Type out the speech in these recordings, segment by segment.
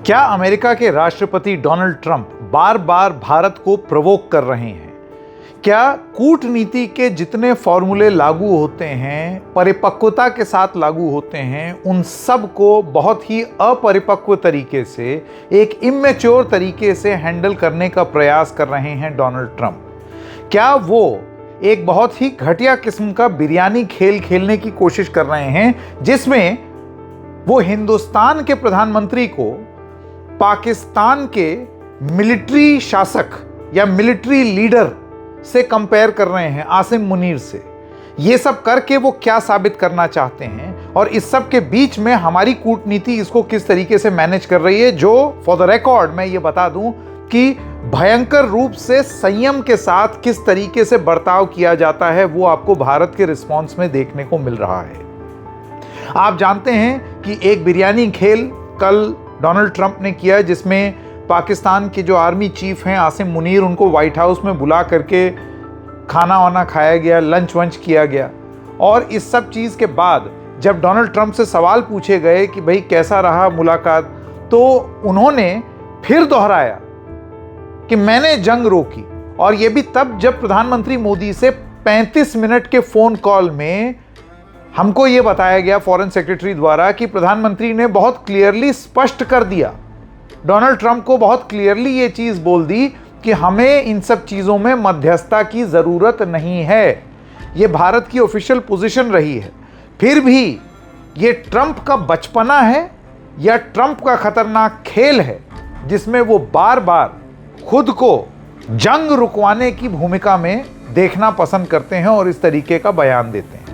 क्या अमेरिका के राष्ट्रपति डोनाल्ड ट्रंप बार बार भारत को प्रवोक कर रहे हैं? क्या कूटनीति के जितने फॉर्मूले लागू होते हैं, परिपक्वता के साथ लागू होते हैं, उन सब को बहुत ही अपरिपक्व तरीके से, एक इमेच्योर तरीके से हैंडल करने का प्रयास कर रहे हैं डोनाल्ड ट्रंप? क्या वो एक बहुत ही घटिया किस्म का बिरयानी खेल खेलने की कोशिश कर रहे हैं, जिसमें वो हिंदुस्तान के प्रधानमंत्री को पाकिस्तान के मिलिट्री शासक या मिलिट्री लीडर से कंपेयर कर रहे हैं, आसिम मुनीर से? ये सब करके वो क्या साबित करना चाहते हैं और इस सब के बीच में हमारी कूटनीति इसको किस तरीके से मैनेज कर रही है, जो फॉर द रिकॉर्ड मैं ये बता दूं कि भयंकर रूप से संयम के साथ किस तरीके से बर्ताव किया जाता है, वो आपको भारत के रिस्पॉन्स में देखने को मिल रहा है। आप जानते हैं कि एक बिरयानी खेल कल डोनाल्ड ट्रंप ने किया, जिसमें पाकिस्तान के जो आर्मी चीफ हैं आसिम मुनीर, उनको व्हाइट हाउस में बुला करके खाना वाना खाया गया, लंच वंच किया गया। और इस सब चीज़ के बाद जब डोनाल्ड ट्रंप से सवाल पूछे गए कि भाई कैसा रहा मुलाकात, तो उन्होंने फिर दोहराया कि मैंने जंग रोकी। और ये भी तब जब प्रधानमंत्री मोदी से 35 मिनट के फ़ोन कॉल में हमको ये बताया गया फॉरेन सेक्रेटरी द्वारा कि प्रधानमंत्री ने बहुत क्लियरली स्पष्ट कर दिया, डोनाल्ड ट्रंप को बहुत क्लियरली ये चीज़ बोल दी कि हमें इन सब चीज़ों में मध्यस्थता की ज़रूरत नहीं है। ये भारत की ऑफिशियल पोजीशन रही है। फिर भी ये ट्रंप का बचपना है या ट्रंप का खतरनाक खेल है, जिसमें वो बार बार खुद को जंग रुकवाने की भूमिका में देखना पसंद करते हैं और इस तरीके का बयान देते हैं।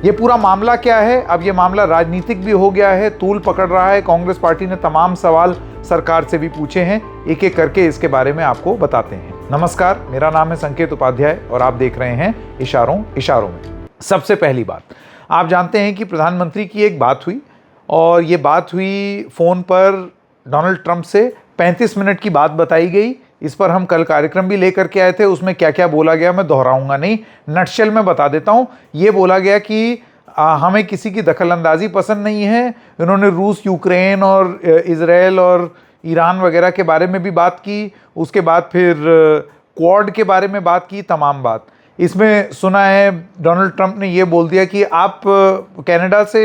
ये पूरा मामला क्या है? अब ये मामला राजनीतिक भी हो गया है, तूल पकड़ रहा है। कांग्रेस पार्टी ने तमाम सवाल सरकार से भी पूछे हैं, एक एक करके इसके बारे में आपको बताते हैं। नमस्कार, मेरा नाम है संकेत उपाध्याय और आप देख रहे हैं इशारों इशारों में। सबसे पहली बात, आप जानते हैं कि प्रधानमंत्री की एक बात हुई और ये बात हुई फ़ोन पर डोनाल्ड ट्रंप से। 35 मिनट की बात बताई गई। इस पर हम कल कार्यक्रम भी लेकर के आए थे। उसमें क्या क्या बोला गया मैं दोहराऊंगा नहीं, नटशेल में बता देता हूं। ये बोला गया कि हमें किसी की दखलंदाजी पसंद नहीं है। इन्होंने रूस, यूक्रेन और इजराइल और ईरान वगैरह के बारे में भी बात की। उसके बाद फिर क्वाड के बारे में बात की, तमाम बात। इसमें सुना है डोनाल्ड ट्रंप ने ये बोल दिया कि आप कनाडा से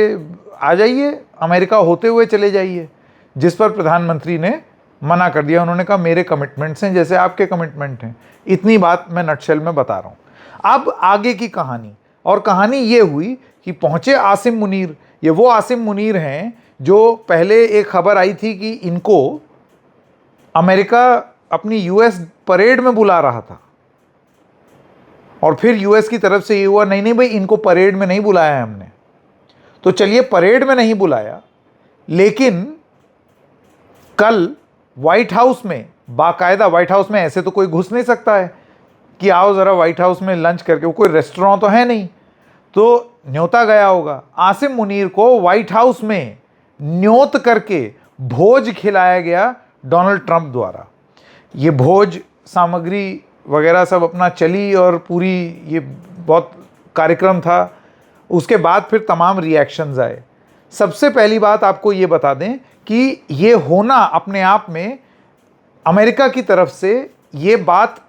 आ जाइए, अमेरिका होते हुए चले जाइए, जिस पर प्रधानमंत्री ने मना कर दिया। उन्होंने कहा मेरे कमिटमेंट्स हैं जैसे आपके कमिटमेंट हैं। इतनी बात मैं नटशेल में बता रहा हूं। अब आगे की कहानी, और कहानी ये हुई कि पहुंचे आसिम मुनीर। ये वो आसिम मुनीर हैं जो पहले एक खबर आई थी कि इनको अमेरिका अपनी यूएस परेड में बुला रहा था, और फिर यूएस की तरफ से ये हुआ नहीं नहीं भाई, इनको परेड में नहीं बुलाया है हमने। तो चलिए, परेड में नहीं बुलाया, लेकिन कल व्हाइट हाउस में बाकायदा, व्हाइट हाउस में ऐसे तो कोई घुस नहीं सकता है कि आओ ज़रा व्हाइट हाउस में लंच करके, वो कोई रेस्टोरेंट तो है नहीं, तो न्योता गया होगा। आसिम मुनीर को व्हाइट हाउस में न्योत करके भोज खिलाया गया डोनाल्ड ट्रंप द्वारा। ये भोज सामग्री वगैरह सब अपना चली और पूरी ये बहुत कार्यक्रम था। उसके बाद फिर तमाम रिएक्शंस आए। सबसे पहली बात आपको ये बता दें कि ये होना अपने आप में अमेरिका की तरफ से ये बात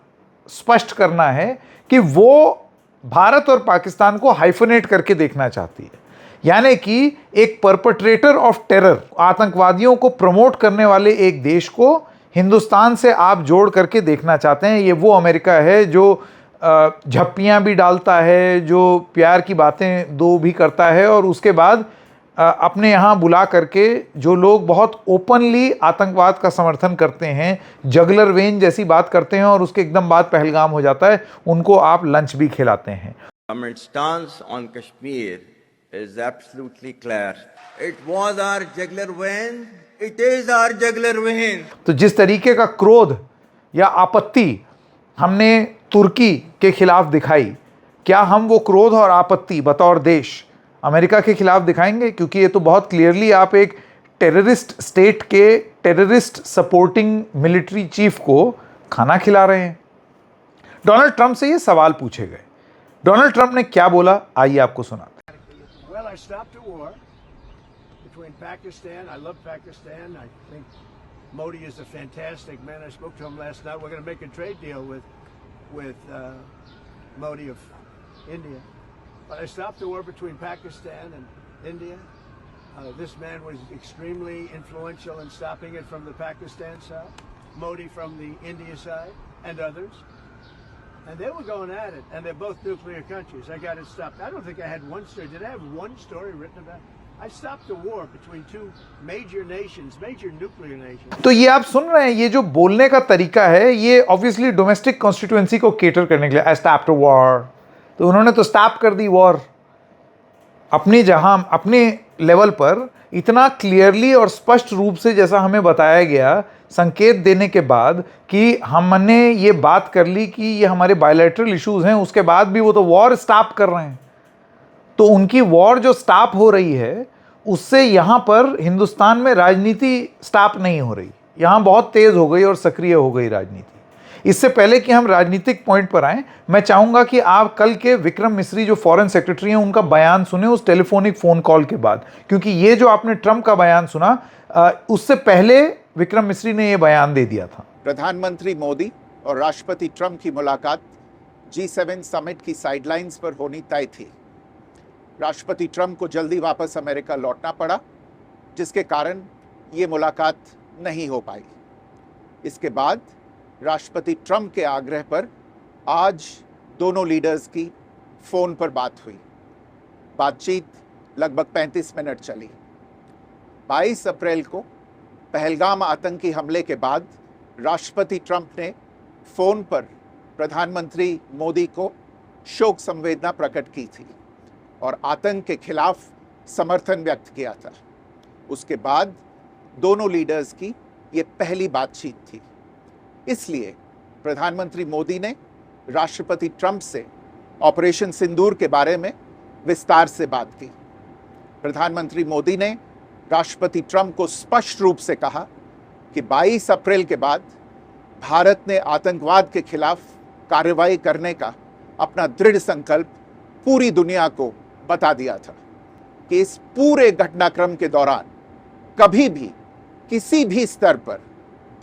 स्पष्ट करना है कि वो भारत और पाकिस्तान को हाइफनेट करके देखना चाहती है। यानी कि एक परपेट्रेटर ऑफ टेरर, आतंकवादियों को प्रमोट करने वाले एक देश को हिंदुस्तान से आप जोड़ करके देखना चाहते हैं। ये वो अमेरिका है जो झप्पियाँ भी डालता है, जो प्यार की बातें दो भी करता है, और उसके बाद अपने यहाँ बुला करके जो लोग बहुत ओपनली आतंकवाद का समर्थन करते हैं, जगलर वेन जैसी बात करते हैं, और उसके एकदम बाद पहलगाम हो जाता है, उनको आप लंच भी खिलाते हैं। Government stance on Kashmir is absolutely clear. It was our jugular vein. It is our jugular vein. तो जिस तरीके का क्रोध या आपत्ति हमने तुर्की के खिलाफ दिखाई, क्या हम वो क्रोध और आपत्ति बतौर देश अमेरिका के खिलाफ दिखाएंगे? क्योंकि ये तो बहुत क्लियरली आप एक टेररिस्ट स्टेट के टेररिस्ट सपोर्टिंग मिलिट्री चीफ को खाना खिला रहे हैं। डोनाल्ड ट्रंप से ये सवाल पूछे गए। डोनाल्ड ट्रंप ने क्या बोला, आइए आपको सुनाते हैं। between Pakistan. I love Pakistan. I think Modi is a fantastic man. I spoke to him last night. We're going to make a trade deal with Modi of India. But I stopped the war between Pakistan and India. This man was extremely influential in stopping it from the Pakistan side, Modi from the India side, and others. And they were going at it, and they're both nuclear countries. I got it stopped. I don't think I had one story. Did I have one story written about it? I stopped the war between two major nations, major nuclear nations. तो ये आप सुन रहे हैं, ये जो बोलने का तरीका है, ये ऑब्वियसली डोमेस्टिक कॉन्स्टिट्यूएंसी को केटर करने के लिए, आई स्टॉप्ड अ वॉर, तो उन्होंने तो स्टॉप कर दी वॉर अपनी जहां अपने लेवल पर इतना क्लियरली और स्पष्ट रूप से, जैसा हमें बताया गया, संकेत देने के बाद कि हमने ये बात कर ली कि ये हमारे बायलैटरल इश्यूज हैं, उसके बाद भी वो तो वॉर स्टॉप कर रहे हैं। तो उनकी वॉर जो स्टॉप हो रही है, उससे यहाँ पर हिंदुस्तान में राजनीति स्टॉप नहीं हो रही, यहाँ बहुत तेज हो गई और सक्रिय हो गई राजनीति। इससे पहले कि हम राजनीतिक पॉइंट पर आएं, मैं चाहूँगा कि आप कल के विक्रम मिस्री जो फॉरेन सेक्रेटरी हैं, उनका बयान सुने उस टेलीफोनिक फ़ोन कॉल के बाद, क्योंकि ये जो आपने ट्रंप का बयान सुना, उससे पहले विक्रम मिस्री ने ये बयान दे दिया था। प्रधानमंत्री मोदी और राष्ट्रपति ट्रंप की मुलाकात G7 समिट की साइडलाइंस पर होनी तय थी। राष्ट्रपति ट्रंप को जल्दी वापस अमेरिका लौटना पड़ा, जिसके कारण ये मुलाकात नहीं हो पाई। इसके बाद राष्ट्रपति ट्रंप के आग्रह पर आज दोनों लीडर्स की फ़ोन पर बात हुई। बातचीत लगभग 35 मिनट चली। 22 अप्रैल को पहलगाम आतंकी हमले के बाद राष्ट्रपति ट्रंप ने फ़ोन पर प्रधानमंत्री मोदी को शोक संवेदना प्रकट की थी और आतंक के खिलाफ समर्थन व्यक्त किया था। उसके बाद दोनों लीडर्स की ये पहली बातचीत थी। इसलिए प्रधानमंत्री मोदी ने राष्ट्रपति ट्रंप से ऑपरेशन सिंदूर के बारे में विस्तार से बात की। प्रधानमंत्री मोदी ने राष्ट्रपति ट्रंप को स्पष्ट रूप से कहा कि 22 अप्रैल के बाद भारत ने आतंकवाद के खिलाफ कार्रवाई करने का अपना दृढ़ संकल्प पूरी दुनिया को बता दिया था कि इस पूरे घटनाक्रम के दौरान कभी भी किसी भी स्तर पर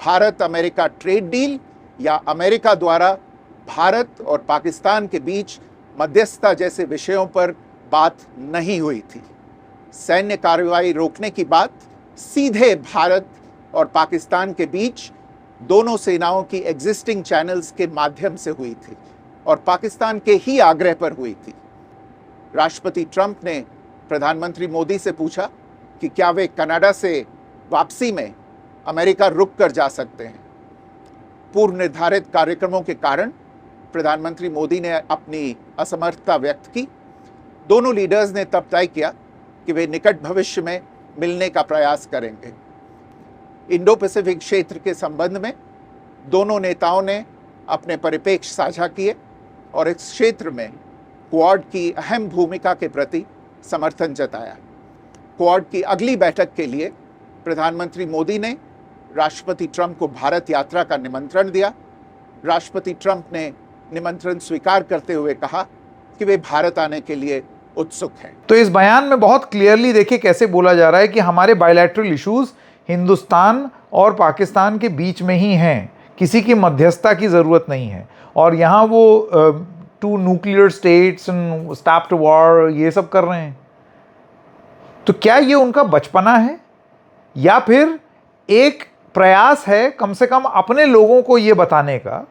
भारत अमेरिका ट्रेड डील या अमेरिका द्वारा भारत और पाकिस्तान के बीच मध्यस्थता जैसे विषयों पर बात नहीं हुई थी। सैन्य कार्रवाई रोकने की बात सीधे भारत और पाकिस्तान के बीच दोनों सेनाओं की एग्जिस्टिंग चैनल्स के माध्यम से हुई थी और पाकिस्तान के ही आग्रह पर हुई थी। राष्ट्रपति ट्रंप ने प्रधानमंत्री मोदी से पूछा कि क्या वे कनाडा से वापसी में अमेरिका रुक कर जा सकते हैं। पूर्व निर्धारित कार्यक्रमों के कारण प्रधानमंत्री मोदी ने अपनी असमर्थता व्यक्त की। दोनों लीडर्स ने तब तय किया कि वे निकट भविष्य में मिलने का प्रयास करेंगे। इंडो पैसिफिक क्षेत्र के संबंध में दोनों नेताओं ने अपने परिप्रेक्ष्य साझा किए और इस क्षेत्र में क्वाड की अहम भूमिका के प्रति समर्थन जताया। क्वाड की अगली बैठक के लिए प्रधानमंत्री मोदी ने राष्ट्रपति ट्रंप को भारत यात्रा का निमंत्रण दिया। राष्ट्रपति ट्रंप ने निमंत्रण स्वीकार करते हुए कहा कि वे भारत आने के लिए उत्सुक हैं। तो इस बयान में बहुत क्लियरली देखिए कैसे बोला जा रहा है कि हमारे बायलैटरल इश्यूज हिंदुस्तान और पाकिस्तान के बीच में ही हैं, किसी की मध्यस्थता की ज़रूरत नहीं है। और यहाँ वो two nuclear states and stopped war ये सब कर रहे हैं। तो क्या ये उनका बचपना है या फिर एक प्रयास है कम से कम अपने लोगों को ये बताने का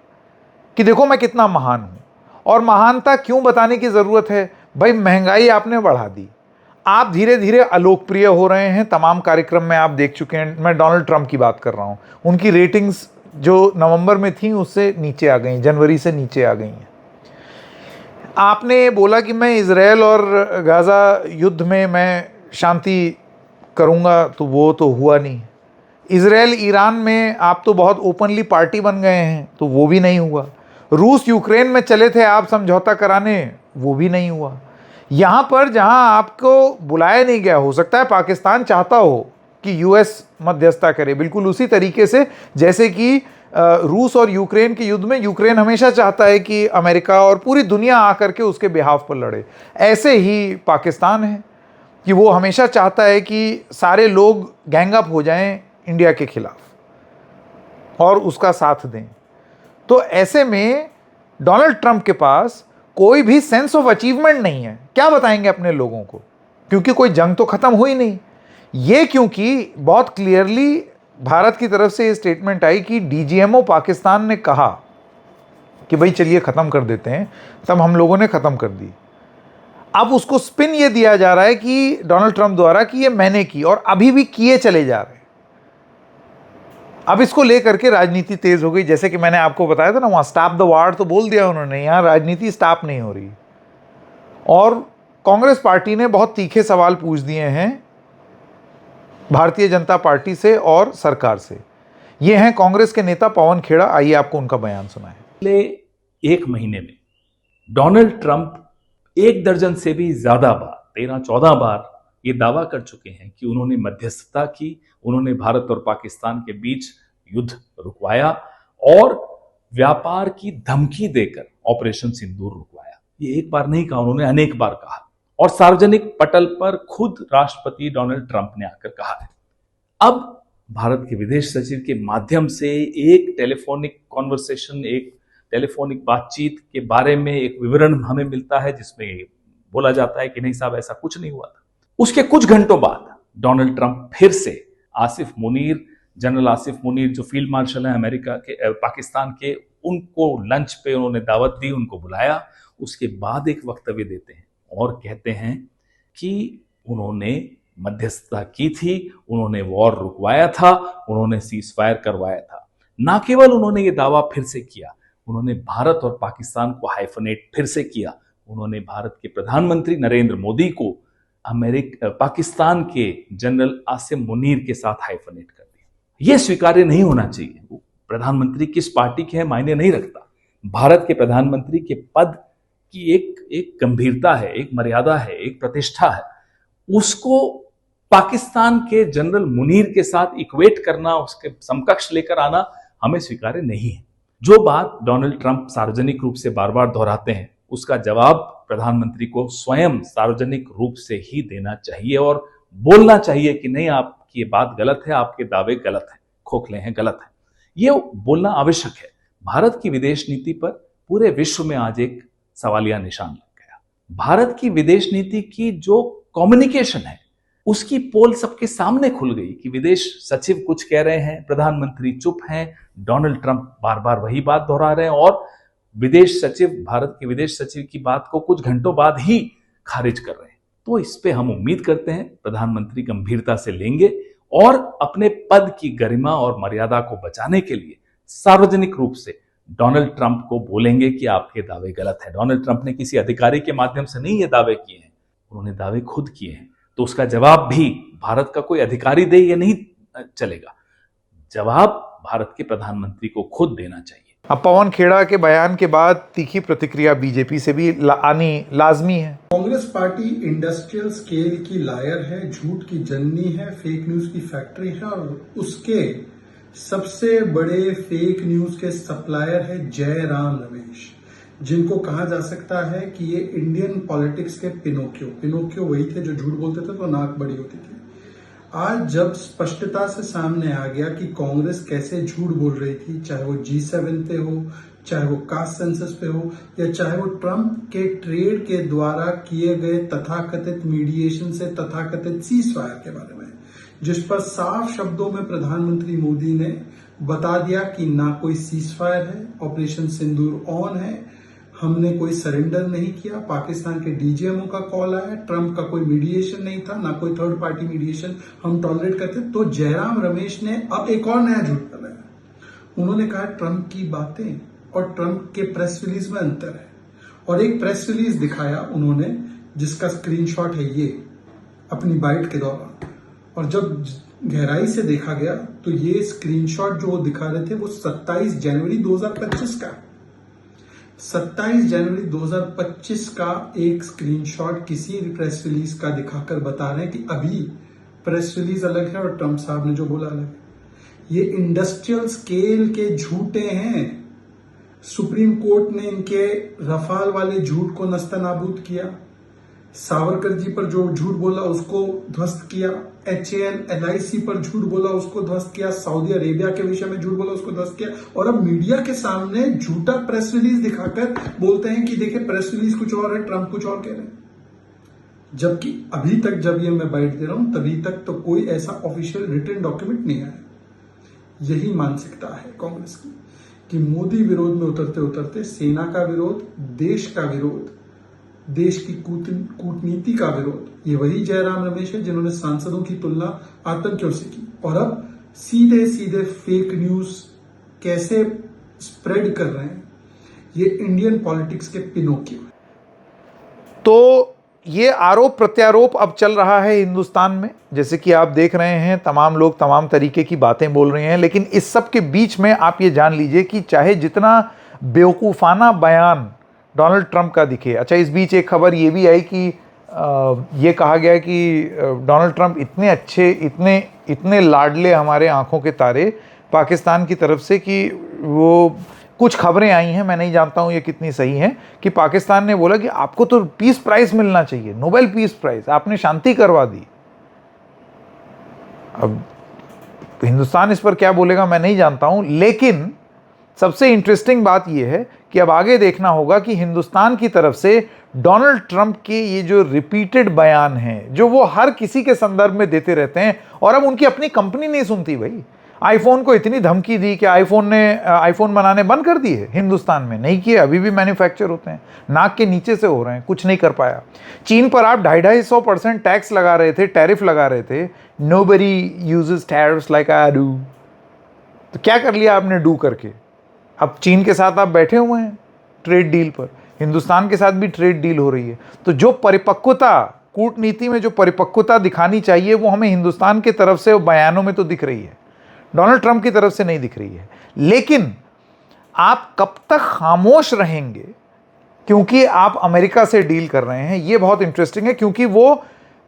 कि देखो मैं कितना महान हूँ। और महानता क्यों बताने की ज़रूरत है भाई? महंगाई आपने बढ़ा दी, आप धीरे धीरे अलोकप्रिय हो रहे हैं। तमाम कार्यक्रम में आप देख चुके हैं, मैं डोनाल्ड ट्रंप की बात कर रहा हूँ, उनकी रेटिंग्स जो नवंबर में थी उससे नीचे आ गई, जनवरी से नीचे आ गई हैं। आपने बोला कि मैं इज़राइल और गाज़ा युद्ध में मैं शांति करूँगा, तो वो तो हुआ नहीं। इज़राइल ईरान में आप तो बहुत ओपनली पार्टी बन गए हैं, तो वो भी नहीं हुआ। रूस यूक्रेन में चले थे आप समझौता कराने, वो भी नहीं हुआ। यहाँ पर जहाँ आपको बुलाया नहीं गया, हो सकता है पाकिस्तान चाहता हो कि यूएस मध्यस्थता करे, बिल्कुल उसी तरीके से जैसे कि रूस और यूक्रेन के युद्ध में यूक्रेन हमेशा चाहता है कि अमेरिका और पूरी दुनिया आकर के उसके बिहाफ पर लड़े। ऐसे ही पाकिस्तान है कि वो हमेशा चाहता है कि सारे लोग गैंग अप हो जाएं इंडिया के खिलाफ। और उसका साथ दें। तो ऐसे में डोनाल्ड ट्रंप के पास कोई भी सेंस ऑफ अचीवमेंट नहीं है। क्या बताएंगे अपने लोगों को, क्योंकि कोई जंग तो खत्म हुई नहीं। ये क्योंकि बहुत क्लियरली भारत की तरफ से ये स्टेटमेंट आई कि डीजीएमओ पाकिस्तान ने कहा कि भाई चलिए ख़त्म कर देते हैं, तब हम लोगों ने ख़त्म कर दी। अब उसको स्पिन ये दिया जा रहा है कि डोनाल्ड ट्रंप द्वारा कि ये मैंने की, और अभी भी किए चले जा रहे हैं। अब इसको लेकर के राजनीति तेज हो गई। जैसे कि मैंने आपको बताया था ना, वहाँ स्टॉप द वार तो बोल दिया उन्होंने, यहाँ राजनीति स्टॉप नहीं हो रही। और कांग्रेस पार्टी ने बहुत तीखे सवाल पूछ दिए हैं भारतीय जनता पार्टी से और सरकार से। ये हैं कांग्रेस के नेता पवन खेड़ा, आइए आपको उनका बयान सुनाएं। पिछले एक महीने में डोनाल्ड ट्रंप 1 दर्जन से भी ज्यादा बार, 13-14 बार ये दावा कर चुके हैं कि उन्होंने मध्यस्थता की, उन्होंने भारत और पाकिस्तान के बीच युद्ध रुकवाया और व्यापार की धमकी देकर ऑपरेशन सिंदूर रुकवाया। ये एक बार नहीं कहा, उन्होंने अनेक बार कहा और सार्वजनिक पटल पर खुद राष्ट्रपति डोनाल्ड ट्रंप ने आकर कहा है। अब भारत के विदेश सचिव के माध्यम से एक टेलीफोनिक कॉन्वर्सेशन, एक टेलीफोनिक बातचीत के बारे में एक विवरण हमें मिलता है जिसमें बोला जाता है कि नहीं साहब, ऐसा कुछ नहीं हुआ था। उसके कुछ घंटों बाद डोनाल्ड ट्रंप फिर से आसिफ मुनीर, जनरल आसिफ मुनीर जो फील्ड मार्शल हैं अमेरिका के, पाकिस्तान के, उनको लंच पे उन्होंने दावत दी, उनको बुलाया। उसके बाद एक वक्तव्य देते हैं और कहते हैं कि उन्होंने मध्यस्थता की थी, उन्होंने वॉर रुकवाया था, उन्होंने सीज फायर करवाया था। ना केवल उन्होंने ये दावा फिर से किया, उन्होंने भारत और पाकिस्तान को हाइफनेट फिर से किया। उन्होंने भारत के प्रधानमंत्री नरेंद्र मोदी को पाकिस्तान के जनरल आसिफ मुनीर के साथ हाइफनेट कर दिया। यह स्वीकार्य नहीं होना चाहिए। प्रधानमंत्री किस पार्टी के हैं मायने नहीं रखता। भारत के प्रधानमंत्री के पद की एक गंभीरता है, एक मर्यादा है, एक प्रतिष्ठा है। उसको पाकिस्तान के जनरल मुनीर के साथ इक्वेट करना, उसके समकक्ष लेकर आना हमें स्वीकार्य नहीं है। जो बात डोनाल्ड ट्रंप सार्वजनिक रूप से बार बार दोहराते हैं, उसका जवाब प्रधानमंत्री को स्वयं सार्वजनिक रूप से ही देना चाहिए और बोलना चाहिए कि नहीं, आपकी ये बात गलत है, आपके दावे गलत हैं, खोखले हैं, गलत है। ये बोलना आवश्यक है। भारत की विदेश नीति पर पूरे विश्व में आज एक सवालिया निशान लग गया। भारत की विदेश नीति की जो कम्युनिकेशन है उसकी पोल सबके सामने खुल गई कि विदेश सचिव कुछ कह रहे हैं, प्रधानमंत्री चुप हैं, डोनाल्ड ट्रंप बार बार वही बात दोहरा रहे हैं और विदेश सचिव, भारत के विदेश सचिव की बात को कुछ घंटों बाद ही खारिज कर रहे हैं। तो इस पे हम उम्मीद करते हैं प्रधानमंत्री गंभीरता से लेंगे और अपने पद की गरिमा और मर्यादा को बचाने के लिए सार्वजनिक रूप से डोनाल्ड ट्रंप को बोलेंगे कि आपके दावे गलत है। डोनाल्ड ट्रंप ने किसी अधिकारी के माध्यम से नहीं ये दावे किए हैं, उन्होंने दावे खुद किए हैं। तो उसका जवाब भी भारत का कोई अधिकारी दे, ये नहीं चलेगा। जवाब भारत के प्रधानमंत्री को खुद देना चाहिए। अब पवन खेड़ा के बयान के बाद तीखी प्रतिक्रिया बीजेपी से भी आनी लाजमी है। कांग्रेस पार्टी इंडस्ट्रियल स्केल की लायर है, झूठ की जननी है, फेक न्यूज की फैक्ट्री है और उसके सबसे बड़े फेक न्यूज के सप्लायर है जयराम रमेश, जिनको कहा जा सकता है कि ये इंडियन पॉलिटिक्स के पिनोकियो वही थे जो झूठ बोलते थे तो नाक बड़ी होती थी। आज जब स्पष्टता से सामने आ गया कि कांग्रेस कैसे झूठ बोल रही थी, चाहे वो G7 पे हो, चाहे वो कास्ट सेंसस पे हो, या चाहे वो ट्रंप के ट्रेड के द्वारा किए गए तथाकथित मीडिएशन से तथाकथित सीज फायर के बारे में, जिस पर साफ शब्दों में प्रधानमंत्री मोदी ने बता दिया कि ना कोई सीज फायर है, ऑपरेशन सिंदूर ऑन है, हमने कोई सरेंडर नहीं किया, पाकिस्तान के डीजीएमओ का कॉल आया, ट्रंप का कोई मीडिएशन नहीं था, ना कोई थर्ड पार्टी मीडिएशन हम टॉलरेट करते। तो जयराम रमेश ने अब एक और नया झूठ फैलाया। उन्होंने कहा ट्रंप की बातें और ट्रंप के प्रेस रिलीज में अंतर है, और एक प्रेस रिलीज दिखाया उन्होंने जिसका स्क्रीनशॉट है ये अपनी बाइट के दौरान, और जब गहराई से देखा गया तो ये स्क्रीनशॉट जो वो दिखा रहे थे वो 27 जनवरी 2025 का 27 जनवरी 2025 का एक स्क्रीनशॉट किसी प्रेस रिलीज का दिखाकर बता रहे हैं कि अभी प्रेस रिलीज अलग है और ट्रंप साहब ने जो बोला अलग है। ये इंडस्ट्रियल स्केल के झूठे हैं। सुप्रीम कोर्ट ने इनके रफाल वाले झूठ को नस्तनाबूद किया। सावरकर जी पर जो झूठ बोला उसको ध्वस्त किया, HAL LIC पर झूठ बोला उसको ध्वस्त किया, सऊदी अरेबिया के विषय में झूठ बोला उसको ध्वस्त किया, और अब मीडिया के सामने झूठा प्रेस रिलीज दिखाकर बोलते हैं कि देखिए प्रेस रिलीज कुछ और है, ट्रंप कुछ और कह रहे हैं। जबकि अभी तक जब ये मैं बाइट दे रहा हूं तभी तक तो कोई ऐसा ऑफिशियल रिटन डॉक्यूमेंट नहीं आया। यही मानसिकता है कांग्रेस की कि मोदी विरोध में उतरते उतरते सेना का विरोध, देश का विरोध, देश की कूटनीति का विरोध, ये वही जयराम रमेश है जिन्होंने सांसदों की तुलना आतंकियों से की, और अब सीधे सीधे फेक न्यूज कैसे स्प्रेड कर रहे हैं, ये इंडियन पॉलिटिक्स के पिनोकियो है। तो ये आरोप प्रत्यारोप अब चल रहा है हिंदुस्तान में, जैसे कि आप देख रहे हैं तमाम लोग तमाम तरीके की बातें बोल रहे हैं, लेकिन इस सब के बीच में आप ये जान लीजिए कि चाहे जितना बेवकूफ़ाना बयान डोनाल्ड ट्रंप का दिखे। अच्छा, इस बीच एक खबर ये भी आई कि ये कहा गया कि डोनाल्ड ट्रंप इतने अच्छे, इतने लाडले, हमारे आंखों के तारे पाकिस्तान की तरफ से, कि वो कुछ खबरें आई हैं, मैं नहीं जानता हूं ये कितनी सही हैं, कि पाकिस्तान ने बोला कि आपको तो पीस प्राइज मिलना चाहिए, नोबेल पीस प्राइज, आपने शांति करवा दी। अब हिंदुस्तान इस पर क्या बोलेगा मैं नहीं जानता हूं, लेकिन सबसे इंटरेस्टिंग बात यह है कि अब आगे देखना होगा कि हिंदुस्तान की तरफ से डोनाल्ड ट्रंप के ये जो रिपीटेड बयान हैं, जो वो हर किसी के संदर्भ में देते रहते हैं, और अब उनकी अपनी कंपनी नहीं सुनती। भाई, आईफोन को इतनी धमकी दी कि आईफोन बनाने बंद कर दिए, हिंदुस्तान में नहीं किए, अभी भी मैन्युफैक्चर होते हैं, नाक के नीचे से हो रहे हैं, कुछ नहीं कर पाया। चीन पर आप 250% टैक्स लगा रहे थे, टैरिफ लगा रहे थे, nobody uses tariffs like I do. तो क्या कर लिया आपने डू करके? अब चीन के साथ आप बैठे हुए हैं ट्रेड डील पर, हिंदुस्तान के साथ भी ट्रेड डील हो रही है। तो जो परिपक्वता, कूटनीति में जो परिपक्वता दिखानी चाहिए, वो हमें हिंदुस्तान की तरफ से बयानों में तो दिख रही है, डोनाल्ड ट्रंप की तरफ से नहीं दिख रही है। लेकिन आप कब तक खामोश रहेंगे, क्योंकि आप अमेरिका से डील कर रहे हैं, ये बहुत इंटरेस्टिंग है, क्योंकि वो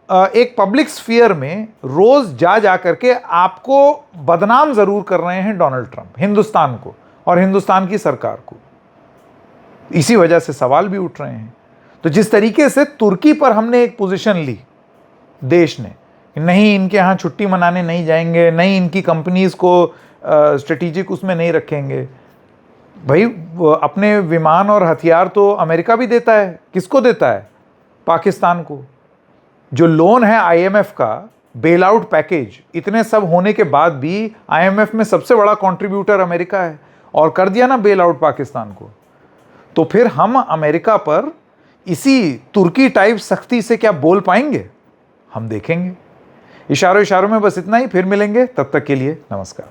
एक पब्लिक स्फीयर में रोज जा करके आपको बदनाम जरूर कर रहे हैं, डोनाल्ड ट्रंप, हिंदुस्तान को और हिंदुस्तान की सरकार को। इसी वजह से सवाल भी उठ रहे हैं। तो जिस तरीके से तुर्की पर हमने एक पोजीशन ली देश ने, नहीं इनके यहाँ छुट्टी मनाने नहीं जाएंगे, नहीं इनकी कंपनीज को स्ट्रेटेजिक उसमें नहीं रखेंगे। भाई, अपने विमान और हथियार तो अमेरिका भी देता है, किसको देता है? पाकिस्तान को। जो लोन है IMF का, बेल आउट पैकेज, इतने सब होने के बाद भी IMF में सबसे बड़ा कंट्रीब्यूटर अमेरिका है, और कर दिया ना बेल आउट पाकिस्तान को। तो फिर हम अमेरिका पर इसी तुर्की टाइप सख्ती से क्या बोल पाएंगे? हम देखेंगे। इशारों में बस इतना ही, फिर मिलेंगे, तब तक के लिए नमस्कार।